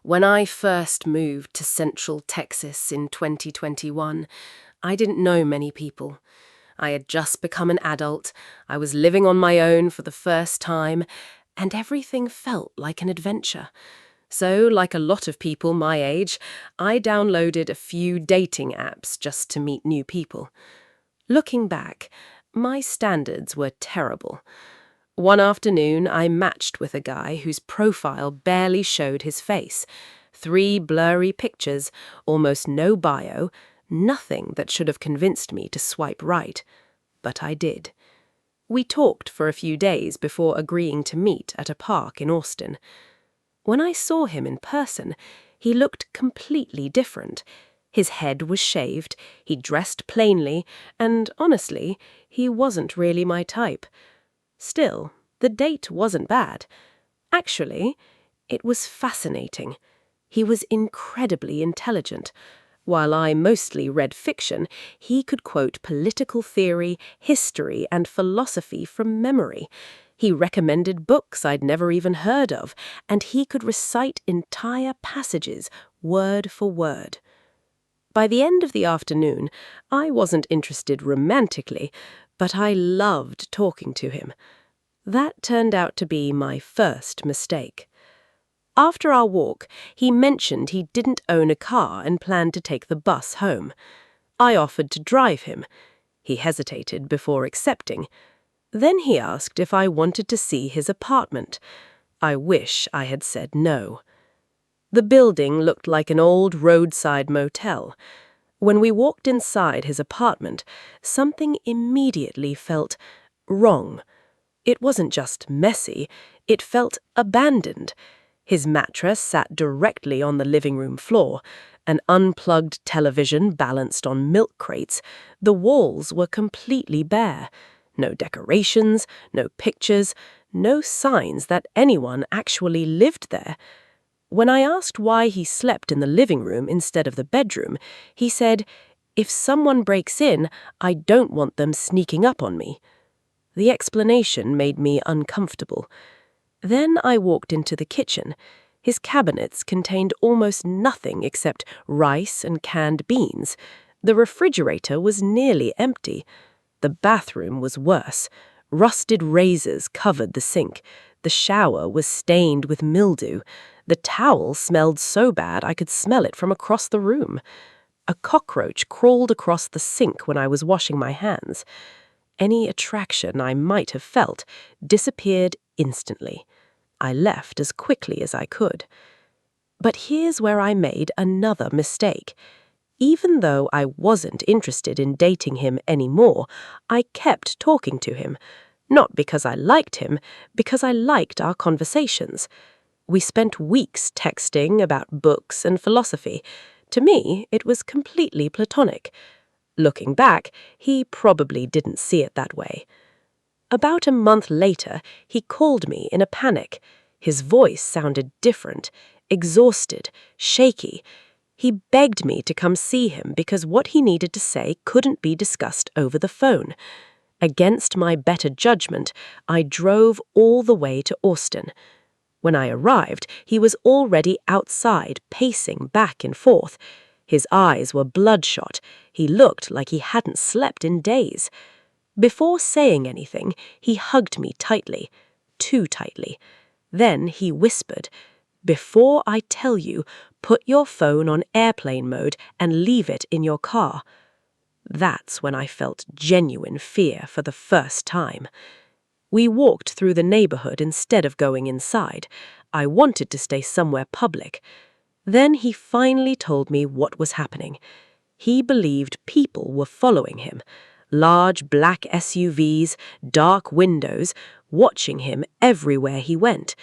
When I first moved to Central Texas in 2021, I didn't know many people. I had just become an adult, I was living on my own for the first time, and everything felt like an adventure. So, like a lot of people my age, I downloaded a few dating apps just to meet new people. Looking back, my standards were terrible. One afternoon, I matched with a guy whose profile barely showed his face. 3 blurry pictures, almost no bio, nothing that should have convinced me to swipe right. But I did. We talked for a few days before agreeing to meet at a park in Austin. When I saw him in person, he looked completely different. His head was shaved, he dressed plainly, and honestly, he wasn't really my type. Still, the date wasn't bad. Actually, it was fascinating. He was incredibly intelligent. While I mostly read fiction, he could quote political theory, history, and philosophy from memory. He recommended books I'd never even heard of, and he could recite entire passages, word for word. By the end of the afternoon, I wasn't interested romantically, but I loved talking to him. That turned out to be my first mistake. After our walk, he mentioned he didn't own a car and planned to take the bus home. I offered to drive him. He hesitated before accepting. Then he asked if I wanted to see his apartment. I wish I had said no. The building looked like an old roadside motel. When we walked inside his apartment, something immediately felt wrong. It wasn't just messy, it felt abandoned. His mattress sat directly on the living room floor, an unplugged television balanced on milk crates. The walls were completely bare. No decorations, no pictures, no signs that anyone actually lived there. When I asked why he slept in the living room instead of the bedroom, he said, "If someone breaks in, I don't want them sneaking up on me." The explanation made me uncomfortable. Then I walked into the kitchen. His cabinets contained almost nothing except rice and canned beans. The refrigerator was nearly empty. The bathroom was worse. Rusted razors covered the sink. The shower was stained with mildew. The towel smelled so bad I could smell it from across the room. A cockroach crawled across the sink when I was washing my hands. Any attraction I might have felt disappeared instantly. I left as quickly as I could. But here's where I made another mistake. Even though I wasn't interested in dating him anymore, I kept talking to him. Not because I liked him, because I liked our conversations. We spent weeks texting about books and philosophy. To me, it was completely platonic. Looking back, he probably didn't see it that way. About a month later, he called me in a panic. His voice sounded different, exhausted, shaky. He begged me to come see him because what he needed to say couldn't be discussed over the phone. Against my better judgment, I drove all the way to Austin. When I arrived, he was already outside, pacing back and forth. His eyes were bloodshot. He looked like he hadn't slept in days. Before saying anything, he hugged me tightly, too tightly. Then he whispered, "Before I tell you, put your phone on airplane mode and leave it in your car." That's when I felt genuine fear for the first time. We walked through the neighborhood instead of going inside. I wanted to stay somewhere public. Then he finally told me what was happening. He believed people were following him. Large black SUVs, dark windows, watching him everywhere he went.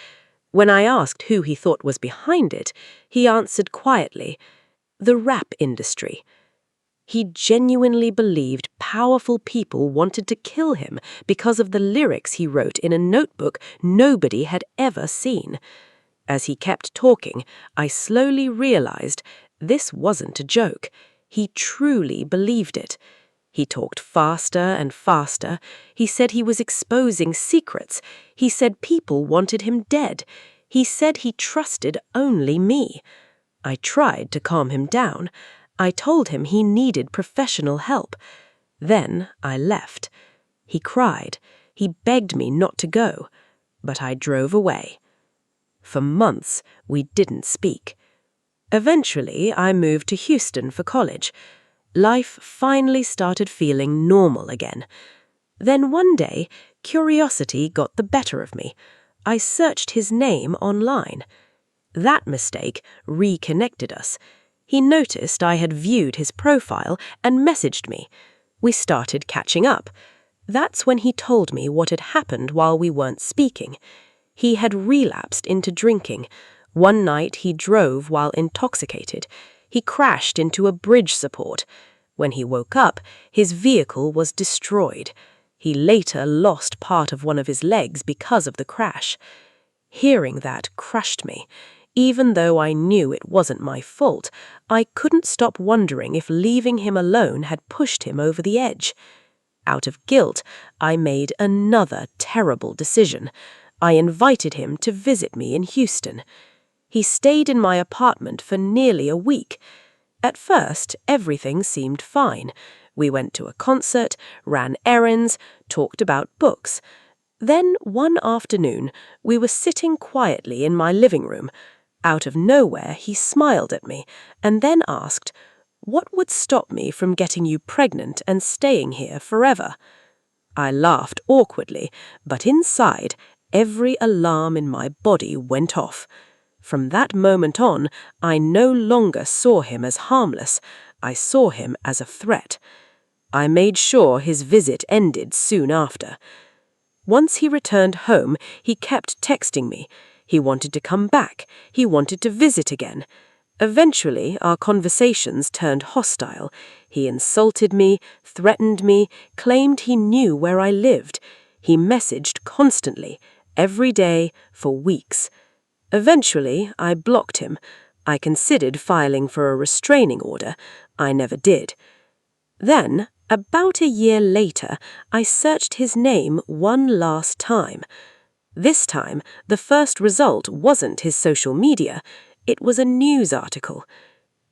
When I asked who he thought was behind it, he answered quietly, "The rap industry." He genuinely believed powerful people wanted to kill him because of the lyrics he wrote in a notebook nobody had ever seen. As he kept talking, I slowly realized this wasn't a joke. He truly believed it. He talked faster and faster. He said he was exposing secrets. He said people wanted him dead. He said he trusted only me. I tried to calm him down. I told him he needed professional help. Then I left. He cried. He begged me not to go. But I drove away. For months, we didn't speak. Eventually, I moved to Houston for college. Life finally started feeling normal again. Then one day, curiosity got the better of me. I searched his name online. That mistake reconnected us. He noticed I had viewed his profile and messaged me. We started catching up. That's when he told me what had happened while we weren't speaking. He had relapsed into drinking. One night he drove while intoxicated. He crashed into a bridge support. When he woke up, his vehicle was destroyed. He later lost part of one of his legs because of the crash. Hearing that crushed me. Even though I knew it wasn't my fault, I couldn't stop wondering if leaving him alone had pushed him over the edge. Out of guilt, I made another terrible decision. I invited him to visit me in Houston. He stayed in my apartment for nearly a week. At first, everything seemed fine. We went to a concert, ran errands, talked about books. Then, one afternoon, we were sitting quietly in my living room. Out of nowhere, he smiled at me and then asked, "What would stop me from getting you pregnant and staying here forever?" I laughed awkwardly, but inside, every alarm in my body went off. From that moment on, I no longer saw him as harmless. I saw him as a threat. I made sure his visit ended soon after. Once he returned home, he kept texting me. He wanted to come back. He wanted to visit again. Eventually, our conversations turned hostile. He insulted me, threatened me, claimed he knew where I lived. He messaged constantly, every day, for weeks. Eventually, I blocked him. I considered filing for a restraining order. I never did. Then, about a year later, I searched his name one last time. This time, the first result wasn't his social media. It was a news article.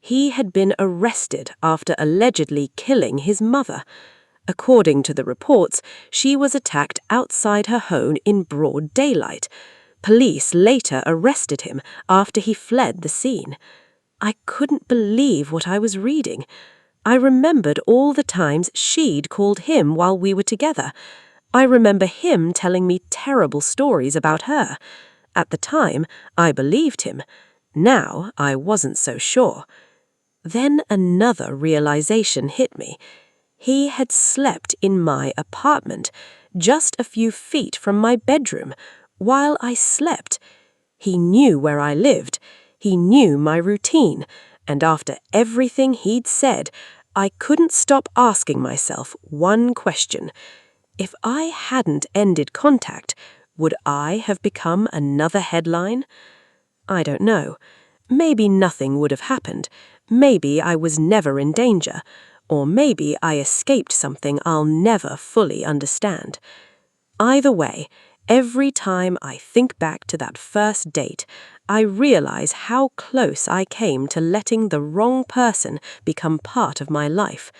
He had been arrested after allegedly killing his mother. According to the reports, she was attacked outside her home in broad daylight. Police later arrested him after he fled the scene. I couldn't believe what I was reading. I remembered all the times she'd called him while we were together. I remember him telling me terrible stories about her. At the time, I believed him. Now, I wasn't so sure. Then another realization hit me. He had slept in my apartment, just a few feet from my bedroom, while I slept. He knew where I lived. He knew my routine. And after everything he'd said, I couldn't stop asking myself one question. If I hadn't ended contact, would I have become another headline? I don't know. Maybe nothing would have happened. Maybe I was never in danger. Or maybe I escaped something I'll never fully understand. Either way, every time I think back to that first date, I realize how close I came to letting the wrong person become part of my life.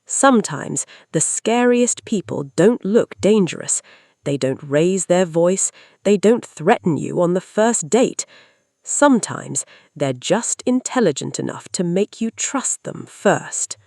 Sometimes the scariest people don't look dangerous. They don't raise their voice. They don't threaten you on the first date. Sometimes they're just intelligent enough to make you trust them first.